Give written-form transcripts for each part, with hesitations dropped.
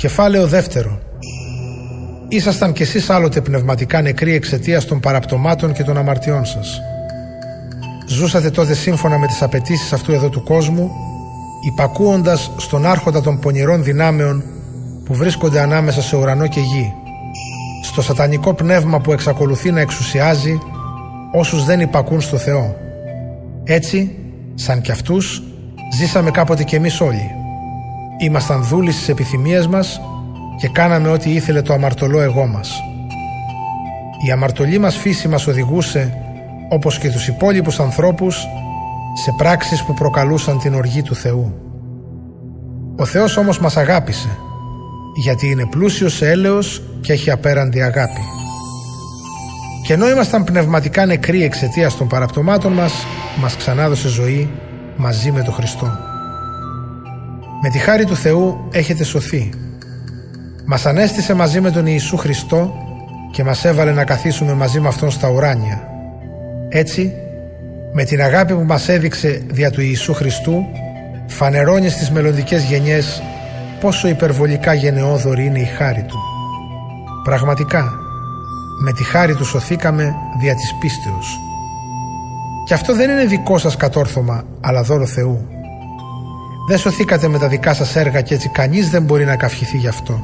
Κεφάλαιο 2. Ήσασταν κι εσείς άλλοτε πνευματικά νεκροί εξαιτίας των παραπτωμάτων και των αμαρτιών σας. Ζούσατε τότε σύμφωνα με τις απαιτήσεις αυτού εδώ του κόσμου, υπακούοντας στον άρχοντα των πονηρών δυνάμεων που βρίσκονται ανάμεσα σε ουρανό και γη, στο σατανικό πνεύμα που εξακολουθεί να εξουσιάζει όσους δεν υπακούν στο Θεό. Έτσι, σαν κι αυτούς, ζήσαμε κάποτε κι εμείς όλοι. Ήμασταν δούλοι στις επιθυμίες μας και κάναμε ό,τι ήθελε το αμαρτωλό εγώ μας. Η αμαρτωλή μας φύση μας οδηγούσε, όπως και τους υπόλοιπους ανθρώπους, σε πράξεις που προκαλούσαν την οργή του Θεού. Ο Θεός όμως μας αγάπησε, γιατί είναι πλούσιος σε έλεος και έχει απέραντη αγάπη. Και ενώ ήμασταν πνευματικά νεκροί εξαιτίας των παραπτωμάτων μας ξανάδωσε ζωή μαζί με τον Χριστό. Με τη χάρη του Θεού έχετε σωθεί. Μας ανέστησε μαζί με τον Ιησού Χριστό και μας έβαλε να καθίσουμε μαζί με Αυτόν στα ουράνια. Έτσι, με την αγάπη που μας έδειξε δια του Ιησού Χριστού, φανερώνει στις μελλοντικές γενιές πόσο υπερβολικά γενναιόδωρη είναι η χάρη Του. Πραγματικά, με τη χάρη Του σωθήκαμε δια της πίστεως. Και αυτό δεν είναι δικό σας κατόρθωμα, αλλά δώρο Θεού. Δεν σωθήκατε με τα δικά σας έργα και έτσι κανείς δεν μπορεί να καυχηθεί γι' αυτό.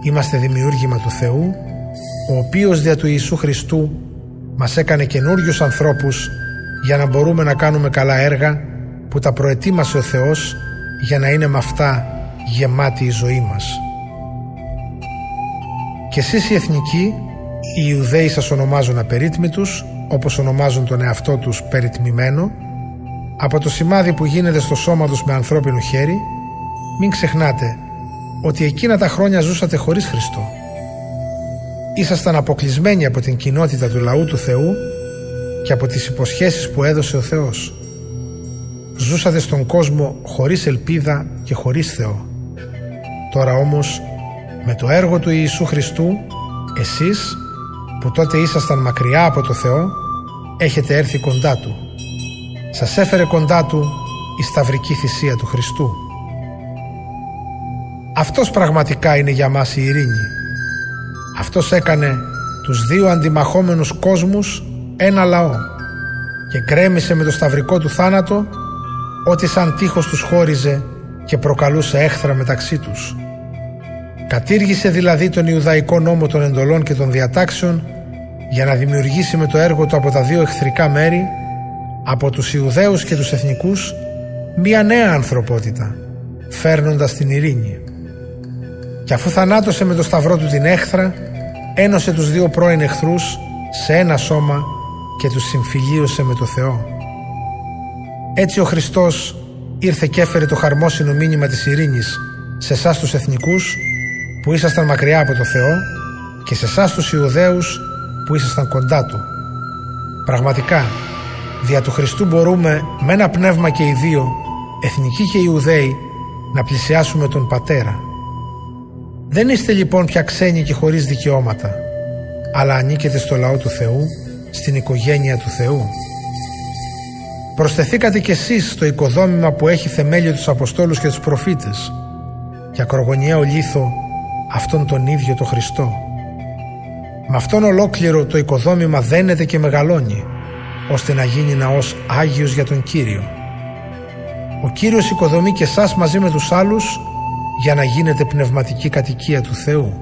Είμαστε δημιούργημα του Θεού, ο οποίος δια του Ιησού Χριστού μας έκανε καινούριους ανθρώπους για να μπορούμε να κάνουμε καλά έργα που τα προετοίμασε ο Θεός για να είναι με αυτά γεμάτη η ζωή μας. Και εσείς οι εθνικοί, οι Ιουδαίοι σας ονομάζουν απερίτμητους, όπως ονομάζουν τον εαυτό τους περιτμημένο, από το σημάδι που γίνεται στο σώμα τους με ανθρώπινο χέρι. Μην ξεχνάτε ότι εκείνα τα χρόνια ζούσατε χωρίς Χριστό. Ήσασταν αποκλεισμένοι από την κοινότητα του λαού του Θεού και από τις υποσχέσεις που έδωσε ο Θεός. Ζούσατε στον κόσμο χωρίς ελπίδα και χωρίς Θεό. Τώρα όμως, με το έργο του Ιησού Χριστού, εσείς που τότε ήσασταν μακριά από το Θεό, έχετε έρθει κοντά Του. Σας έφερε κοντά Του η σταυρική θυσία του Χριστού. Αυτός πραγματικά είναι για μας η ειρήνη. Αυτός έκανε τους δύο αντιμαχόμενους κόσμους ένα λαό και γκρέμισε με το σταυρικό του θάνατο ό,τι σαν τείχος τους χώριζε και προκαλούσε έχθρα μεταξύ τους. Κατήργησε δηλαδή τον Ιουδαϊκό νόμο των εντολών και των διατάξεων για να δημιουργήσει με το έργο του από τα δύο εχθρικά μέρη, από τους Ιουδαίους και τους εθνικούς, μία νέα ανθρωπότητα, φέρνοντας την ειρήνη. Και αφού θανάτωσε με το σταυρό του την έχθρα, ένωσε τους δύο πρώην εχθρούς σε ένα σώμα και τους συμφιλίωσε με το Θεό. Έτσι ο Χριστός ήρθε και έφερε το χαρμόσυνο μήνυμα της ειρήνης σε εσάς τους εθνικούς που ήσασταν μακριά από το Θεό και σε εσάς τους Ιουδαίους που ήσασταν κοντά Του. Πραγματικά, δια του Χριστού μπορούμε με ένα πνεύμα και οι δύο, εθνικοί και Ιουδαίοι, να πλησιάσουμε τον Πατέρα. Δεν είστε λοιπόν πια ξένοι και χωρίς δικαιώματα, αλλά ανήκετε στο λαό του Θεού, στην οικογένεια του Θεού. Προσθεθήκατε κι εσείς στο οικοδόμημα που έχει θεμέλιο τους Αποστόλους και τους προφήτες και ακρογωνιαίο λίθο αυτόν τον ίδιο το Χριστό. Με αυτόν ολόκληρο το οικοδόμημα δένεται και μεγαλώνει, ώστε να γίνει ναός Άγιος για τον Κύριο. Ο Κύριος οικοδομεί και εσάς μαζί με τους άλλους για να γίνετε πνευματική κατοικία του Θεού.